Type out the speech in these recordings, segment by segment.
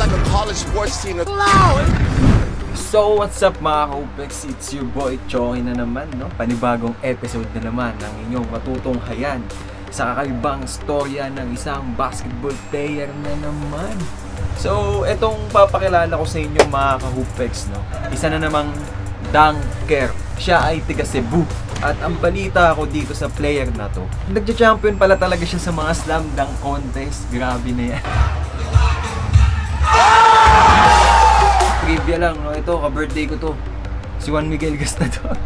like a college sports team. So what's up mga ka-Upex? It's your boy Choy na naman, no? Panibagong episode na naman ng inyong matutunghayan sa kakaibang storya ng isang basketball player na naman. So etong papakilala ko sa inyo mga ka-Upex, no? Isa na namang dunker. Siya ay tiga Cebu. At ang balita ko dito sa player na to, nagja-champion pala talaga siya sa mga slam dunk contest. Grabe na yan. Trivia lang, no? Ito, ka-birthday ko to. Si Juan Miguel Gastador.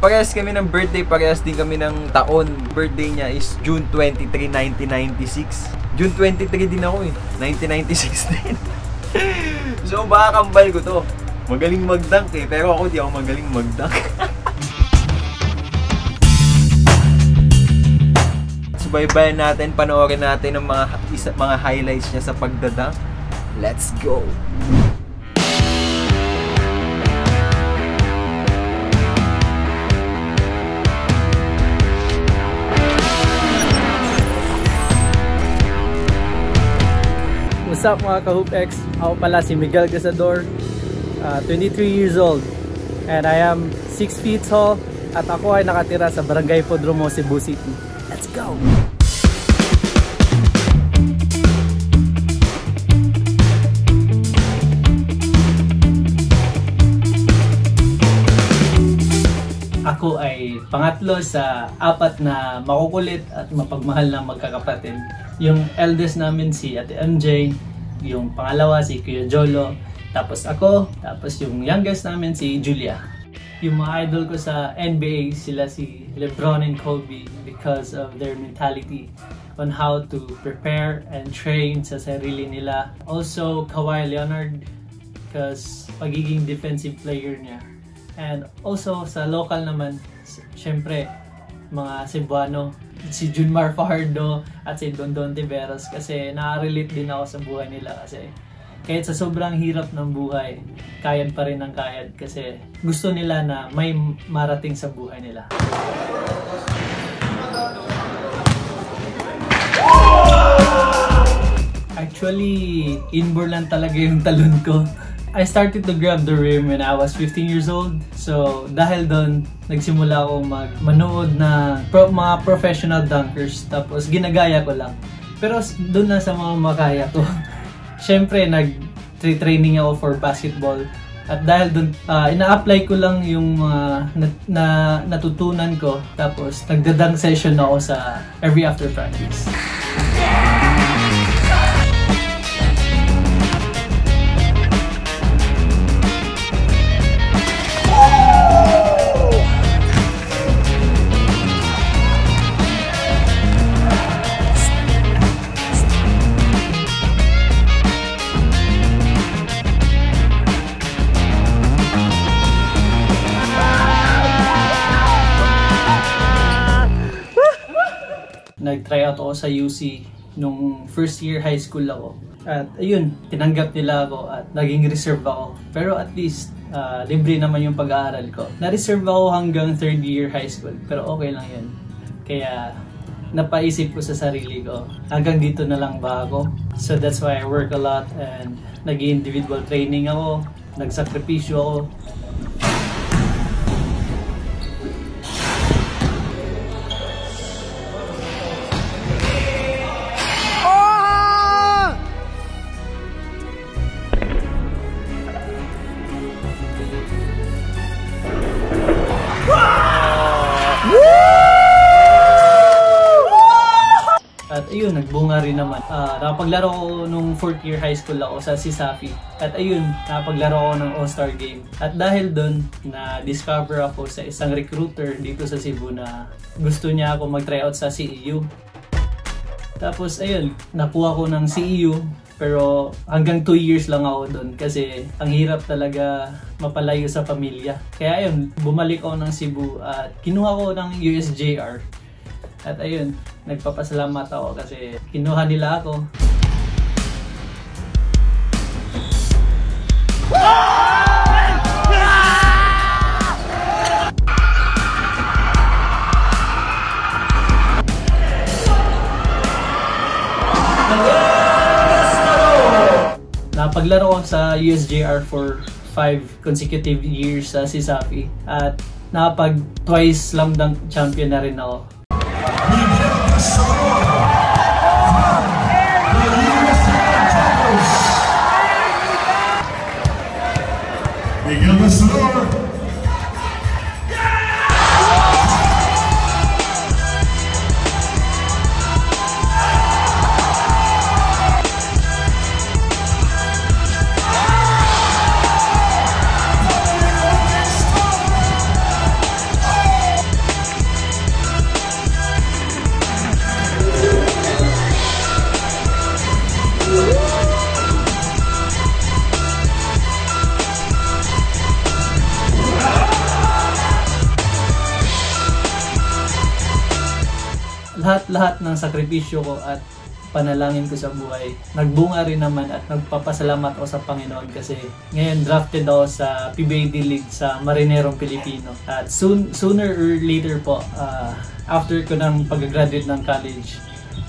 Parehas kami ng birthday, parehas din kami ng taon. Birthday niya is June 23, 1996. June 23 din ako eh. 1996 din. So baka kambal ko to. Magaling mag-dunk eh, pero ako di ako magaling mag-dunk. Subaybayan natin, panoorin natin ng mga highlights niya sa pagdadunk. Let's go! What's up mga ka-Hoopex? Ako pala si Miguel Gastador, 23 years old, and I am 6 feet tall at ako ay nakatira sa Barangay Podromo, Cebu City. Let's go! Ako ay pangatlo sa apat na makukulit at mapagmahal na magkakapatid. Yung eldest namin si Ate MJ, yung pangalawa si Kuya Jolo, tapos ako, tapos yung youngest namin si Julia. Yung mga idol ko sa NBA, sila si LeBron and Kobe because of their mentality on how to prepare and train sa sarili nila. Also, Kawhi Leonard because pagiging defensive player niya. And also sa local naman, syempre, mga Cebuano, si Junmar Fajardo at si Dondon Tiveros kasi na-relate din ako sa buhay nila kasi kahit sa sobrang hirap ng buhay, kayad pa rin ang kayad kasi gusto nila na may marating sa buhay nila. Actually, inborn lang talaga yung talon ko. I started to grab the rim when I was 15 years old. So, dahil doon, nagsimula ako manood na mga professional dunkers. Tapos, ginagaya ko lang. Pero doon na sa mga makaya ko. Siyempre, nag-training ako for basketball. At dahil doon, ina-apply ko lang yung natutunan ko. Tapos, nagda-dunk session ako sa every after practice. Nag-try out ako sa UC nung first year high school ako. At ayun, tinanggap nila ako at naging reserve ako. Pero at least, libre naman yung pag-aaral ko. Na-reserve ako hanggang third year high school. Pero okay lang yun. Kaya napaisip ko sa sarili ko, hanggang dito na lang ba ako? So that's why I work a lot and nag-individual training ako, nagsakripisyo ako. At ayun, nagbunga rin naman. Nakapaglaro ko nung 4th year high school ako sa Sisafi. At ayun, nakapaglaro ako ng All-Star Game. At dahil doon, na-discover ako sa isang recruiter dito sa Cebu na gusto niya ako mag-tryout sa CEU. Tapos ayun, nakuha ko ng CEU. Pero hanggang 2 years lang ako doon kasi ang hirap talaga mapalayo sa pamilya. Kaya ayun, bumalik ako ng Cebu at kinuha ko ng USJR. At ayun, nagpapasalamat ako kasi kinuha nila ako. nakapaglaro ko sa USJR for 5 consecutive years sa CSAPI at nakapag twice slam dunk champion na rin ako. Miguel Vencedor. Lahat ng sakripisyo ko at panalangin ko sa buhay, nagbunga rin naman at nagpapasalamat ako sa Panginoon kasi ngayon drafted ako sa PBA D-League sa Marinerong Pilipino. At sooner or later po, after ko ng pag-graduate ng college,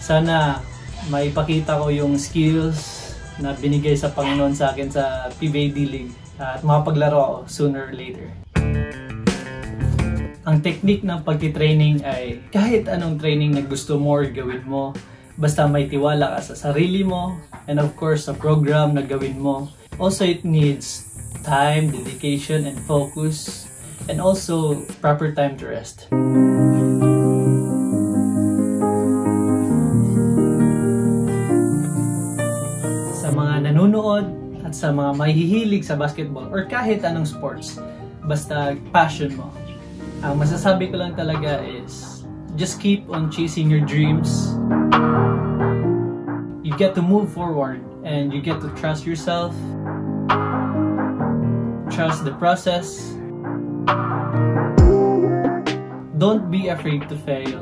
sana maipakita ko yung skills na binigay sa Panginoon sa akin sa PBA D-League at makapaglaro ako sooner or later. Ang technique ng pagti-training ay kahit anong training na gusto mo or gawin mo, basta may tiwala ka sa sarili mo and of course sa program na gawin mo. Also, it needs time, dedication, and focus, and also proper time to rest. Sa mga nanonood at sa mga mahihilig sa basketball or kahit anong sports, basta passion mo. Ang masasabi ko lang talaga is just keep on chasing your dreams. You get to move forward and you get to trust yourself. Trust the process. Don't be afraid to fail.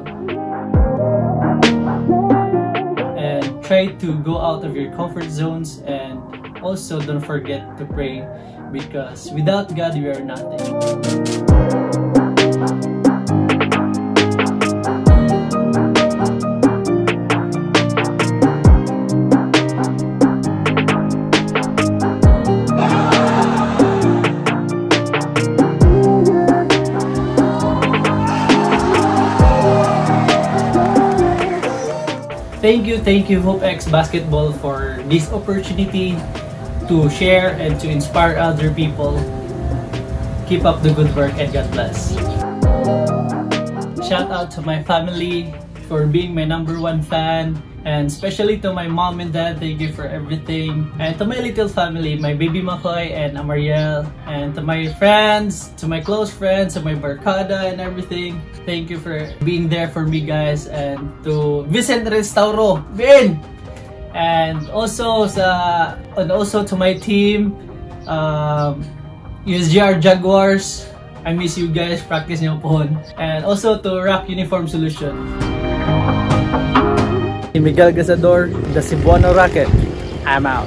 And try to go out of your comfort zones, and also don't forget to pray because without God we are nothing. Thank you HopeX Basketball for this opportunity to share and to inspire other people. Keep up the good work and God bless. Shout out to my family for being my #1 fan, and especially to my mom and dad, thank you for everything. And to my little family, my baby Makoy and Amariel, and to my friends, to my close friends, to my barkada and everything, thank you for being there for me, guys. And to Vincent Restauro, Vin! And also to my team, USJR Jaguars, I miss you guys, practice niyo po. And also to Rock Uniform Solution. Miguel Gazador, the Cebuano Rocket. I'm out.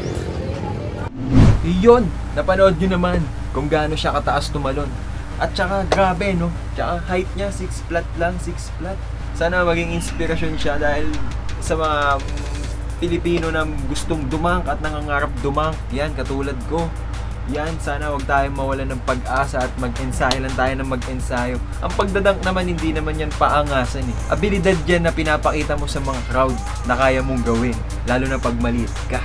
Yun, napanood nyo naman kung gaano siya kataas tumalon. At saka grabe, no? Tsaka height niya 6 flat lang, 6 flat. Sana maging inspirasyon siya dahil sa mga Pilipino na gustong dumunk at nangangarap dumunk. Yan, katulad ko. Yan, sana wag tayong mawalan ng pag-asa at mag-ensayo lang tayo ng mag-ensayo. Ang pagdadunk naman, hindi naman yan paangasan eh. Abilidad yan na pinapakita mo sa mga crowd na kaya mong gawin. Lalo na pag maliit ka.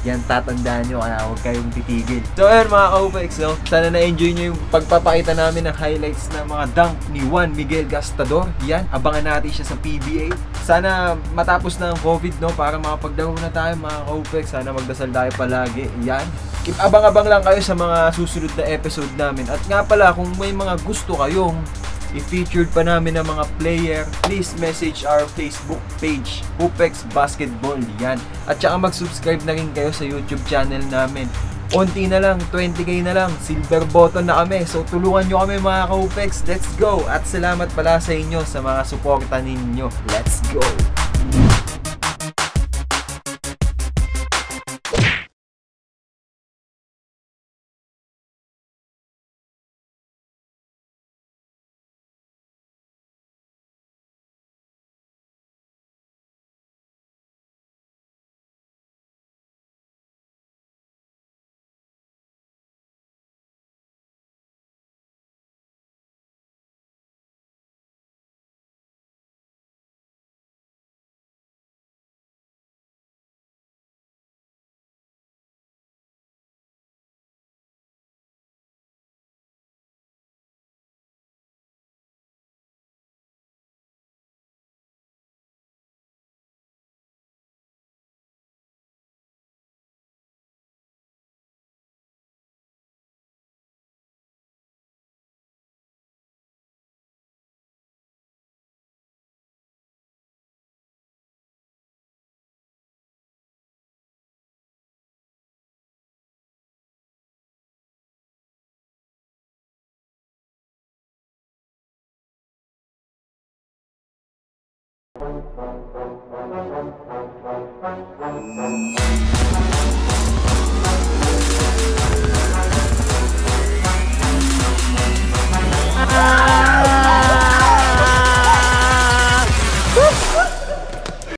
Yan, tatandaan nyo, kaya huwag kayong titigil. So ayun mga ka-OPEX, no? Sana na-enjoy nyo yung pagpapakita namin ng highlights ng mga dunk ni Juan Miguel Gastador. Yan, abangan natin siya sa PBA. Sana matapos na ang COVID, no? Para makapagdaro na tayo mga ka-OPEX. Sana magdasal tayo palagi. Yan. Abang-abang lang kayo sa mga susunod na episode namin. At nga pala, kung may mga gusto kayong i-featured pa namin ng mga player, please message our Facebook page, HopeX Basketball. Yan. At saka mag-subscribe na rin kayo sa YouTube channel namin. Unti na lang, 20k na lang, silver button na kami. So tulungan nyo kami mga ka-HopeX. Let's go! At salamat pala sa inyo sa mga suporta ninyo. Let's go!